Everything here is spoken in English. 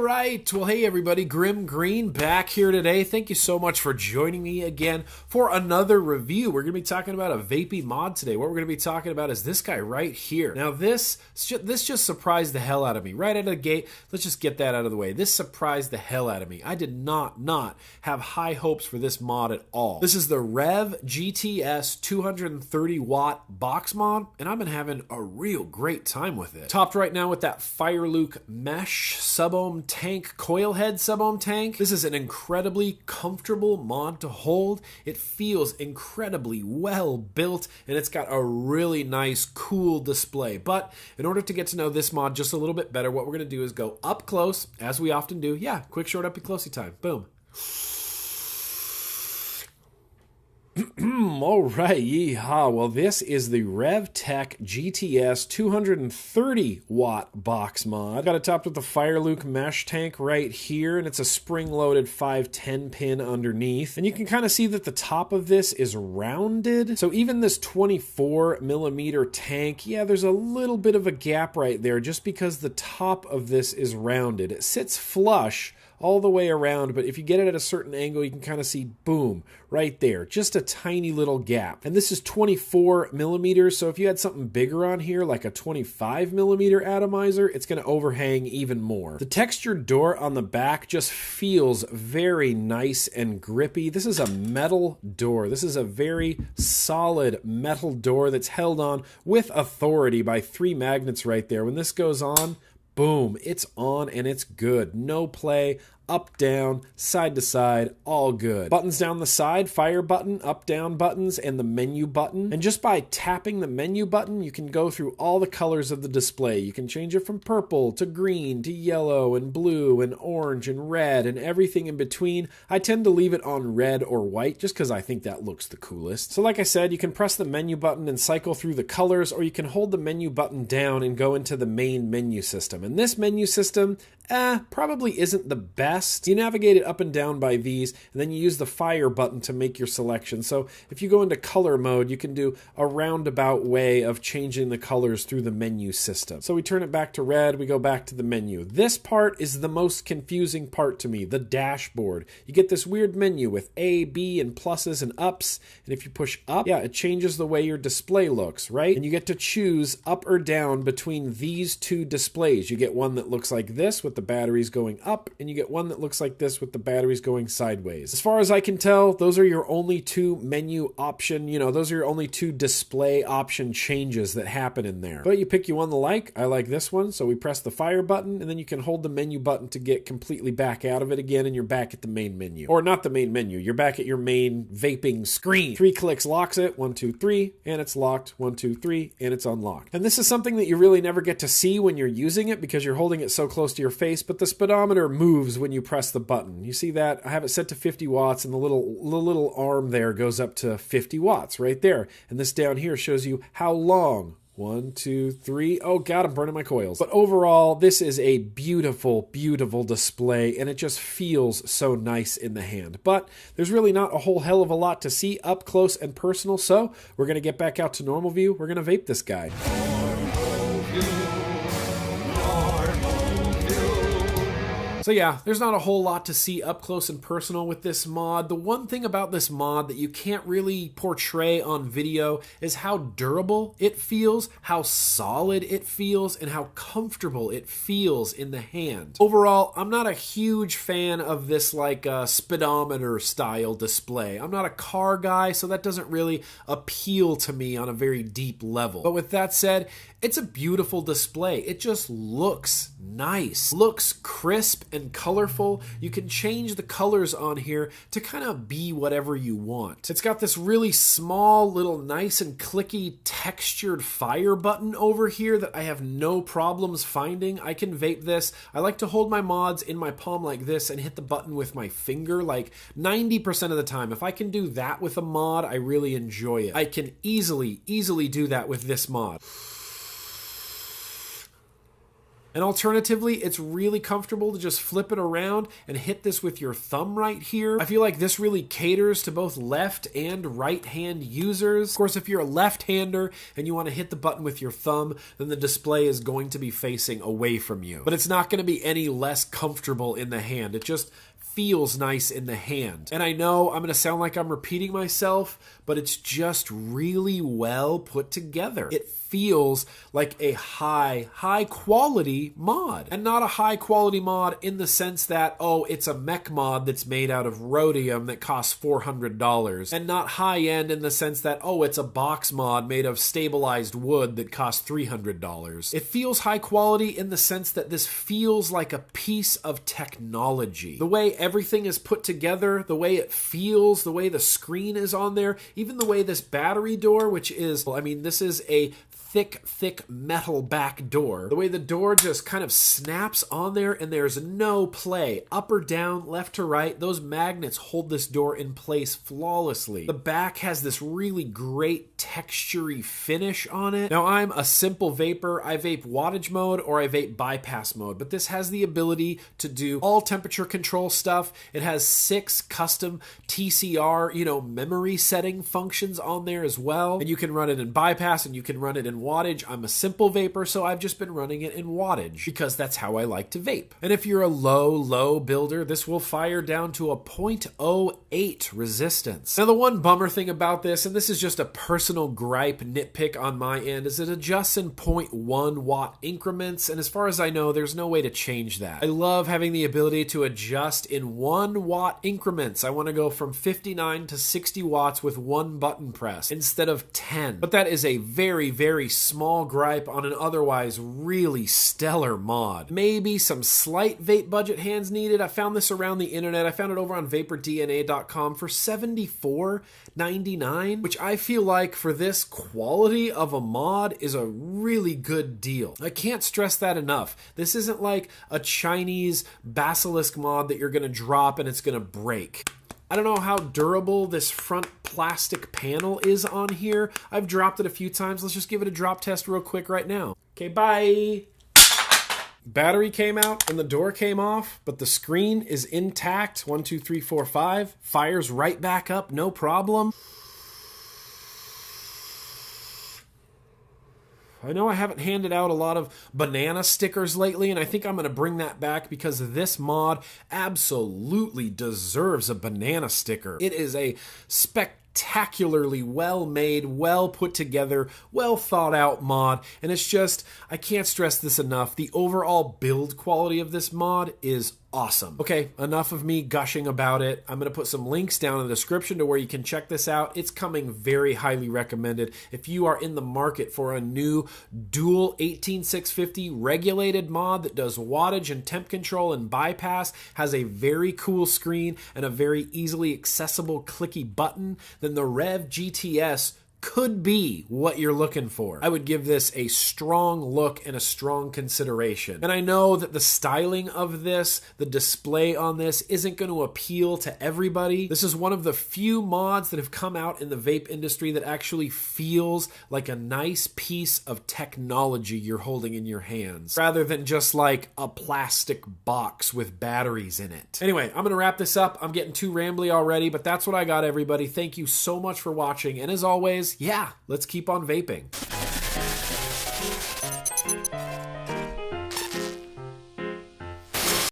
right. Well, hey everybody, Grim Green back here today. Thank you so much for joining me again for another review. We're going to be talking about a vaping mod today. What we're going to be talking about is this guy right here. Now this just surprised the hell out of me. Right out of the gate, let's just get that out of the way. This surprised the hell out of me. I did not have high hopes for this mod at all. This is the Rev GTS 230 watt box mod, and I've been having a real great time with it. Topped right now with that Fireluke mesh sub-ohm tank, coil head sub-ohm tank. This is an incredibly comfortable mod to hold. It feels incredibly well built, and it's got a really nice, cool display. But in order to get to know this mod just a little bit better, what we're going to do is go up close, as we often do. Yeah, quick, short, uppy, closey time. Boom. All right, yeehaw. Well, this is the Rev-Tech GTS 230 watt box mod. Got it topped with the Fireluke mesh tank right here, and it's a spring-loaded 510 pin underneath. And you can kind of see that the top of this is rounded. So even this 24 millimeter tank, yeah, there's a little bit of a gap right there just because the top of this is rounded. It sits flush all the way around, but if you get it at a certain angle, you can kind of see, boom, right there, just a tiny little gap. And this is 24 millimeters, so if you had something bigger on here, like a 25 millimeter atomizer, it's going to overhang even more. The textured door on the back just feels very nice and grippy. This is a metal door. This is a very solid metal door that's held on with authority by 3 magnets right there. When this goes on, boom, it's on and it's good. No play, up, down, side to side, all good. Buttons down the side, fire button, up, down buttons, and the menu button. And just by tapping the menu button, you can go through all the colors of the display. You can change it from purple to green to yellow and blue and orange and red and everything in between. I tend to leave it on red or white just because I think that looks the coolest. So like I said, you can press the menu button and cycle through the colors, or you can hold the menu button down and go into the main menu system. And this menu system, probably isn't the best. You navigate it up and down by these, and then you use the fire button to make your selection. So if you go into color mode, you can do a roundabout way of changing the colors through the menu system. So we turn it back to red, we go back to the menu. This part is the most confusing part to me, the dashboard. You get this weird menu with A, B, and pluses and ups, and if you push up, yeah, it changes the way your display looks, right? And you get to choose up or down between these two displays. You get one that looks like this with the batteries going up, and you get one that looks like this with the batteries going sideways. As far as I can tell, those are your only 2 menu option, those are your only 2 display option changes that happen in there. But you pick you one to like. I like this one, so we press the fire button, and then you can hold the menu button to get completely back out of it again, and you're back at the main menu. Or not the main menu, you're back at your main vaping screen. 3 clicks locks it, 1, 2, 3, and it's locked, 1, 2, 3, and it's unlocked. And this is something that you really never get to see when you're using it because you're holding it so close to your face, but the speedometer moves when you press the button. You see that? I have it set to 50 watts, and the little arm there goes up to 50 watts right there. And this down here shows you how long. 1, 2, 3. Oh God, I'm burning my coils. But overall, this is a beautiful, beautiful display, and it just feels so nice in the hand. But there's really not a whole hell of a lot to see up close and personal, so we're going to get back out to normal view. We're going to vape this guy. So yeah, there's not a whole lot to see up close and personal with this mod. The one thing about this mod that you can't really portray on video is how durable it feels, how solid it feels, and how comfortable it feels in the hand. Overall, I'm not a huge fan of this like speedometer style display. I'm not a car guy, so that doesn't really appeal to me on a very deep level. But with that said, it's a beautiful display. It just looks nice, looks crisp and colorful. You can change the colors on here to kind of be whatever you want. It's got this really small little nice and clicky textured fire button over here that I have no problems finding. I can vape this. I like to hold my mods in my palm like this and hit the button with my finger like 90% of the time. If I can do that with a mod, I really enjoy it. I can easily do that with this mod. And alternatively, it's really comfortable to just flip it around and hit this with your thumb right here. I feel like this really caters to both left and right hand users. Of course, if you're a left-hander and you want to hit the button with your thumb, then the display is going to be facing away from you. But it's not going to be any less comfortable in the hand. It just feels nice in the hand. And I know I'm going to sound like I'm repeating myself, but it's just really well put together. It feels like a high quality mod, and not a high quality mod in the sense that, oh, it's a mech mod that's made out of rhodium that costs $400, and not high end in the sense that, oh, it's a box mod made of stabilized wood that costs $300. It feels high quality in the sense that this feels like a piece of technology. The way everything is put together, the way it feels, the way the screen is on there, even the way this battery door, which is, well, I mean, this is a thick metal back door. The way the door just kind of snaps on there and there's no play. Up or down, left to right, those magnets hold this door in place flawlessly. The back has this really great textury finish on it. Now, I'm a simple vapor. I vape wattage mode or I vape bypass mode, but this has the ability to do all temperature control stuff. It has 6 custom TCR, memory setting functions on there as well. And you can run it in bypass and you can run it in wattage. I'm a simple vapor, so I've just been running it in wattage because that's how I like to vape. And if you're a low builder, this will fire down to a 0.08 resistance. Now, the one bummer thing about this, and this is just a personal gripe nitpick on my end, is it adjusts in 0.1 watt increments, and as far as I know, there's no way to change that. I love having the ability to adjust in 1 watt increments. I want to go from 59 to 60 watts with 1 button press instead of 10. But that is a very small gripe on an otherwise really stellar mod. Maybe some slight vape budget hands needed. I found this around the internet. I found it over on vapordna.com for $74.99, which I feel like for this quality of a mod is a really good deal. I can't stress that enough. This isn't like a Chinese basilisk mod that you're going to drop and it's going to break. I don't know how durable this front plastic panel is on here. I've dropped it a few times. Let's just give it a drop test real quick right now. Okay, bye. Battery came out and the door came off, but the screen is intact. 1, 2, 3, 4, 5. Fires right back up, no problem. I know I haven't handed out a lot of banana stickers lately, and I think I'm going to bring that back because this mod absolutely deserves a banana sticker. It is a spectacularly well-made, well-put-together, well-thought-out mod, and it's just, I can't stress this enough, the overall build quality of this mod is awesome. Okay, enough of me gushing about it. I'm going to put some links down in the description to where you can check this out. It's coming very highly recommended. If you are in the market for a new dual 18650 regulated mod that does wattage and temp control and bypass, has a very cool screen and a very easily accessible clicky button, then the Rev GTS could be what you're looking for. I would give this a strong look and a strong consideration. And I know that the styling of this, the display on this, isn't going to appeal to everybody. This is one of the few mods that have come out in the vape industry that actually feels like a nice piece of technology you're holding in your hands, rather than just like a plastic box with batteries in it. Anyway, I'm going to wrap this up. I'm getting too rambly already, but that's what I got, everybody. Thank you so much for watching. And as always, yeah, let's keep on vaping.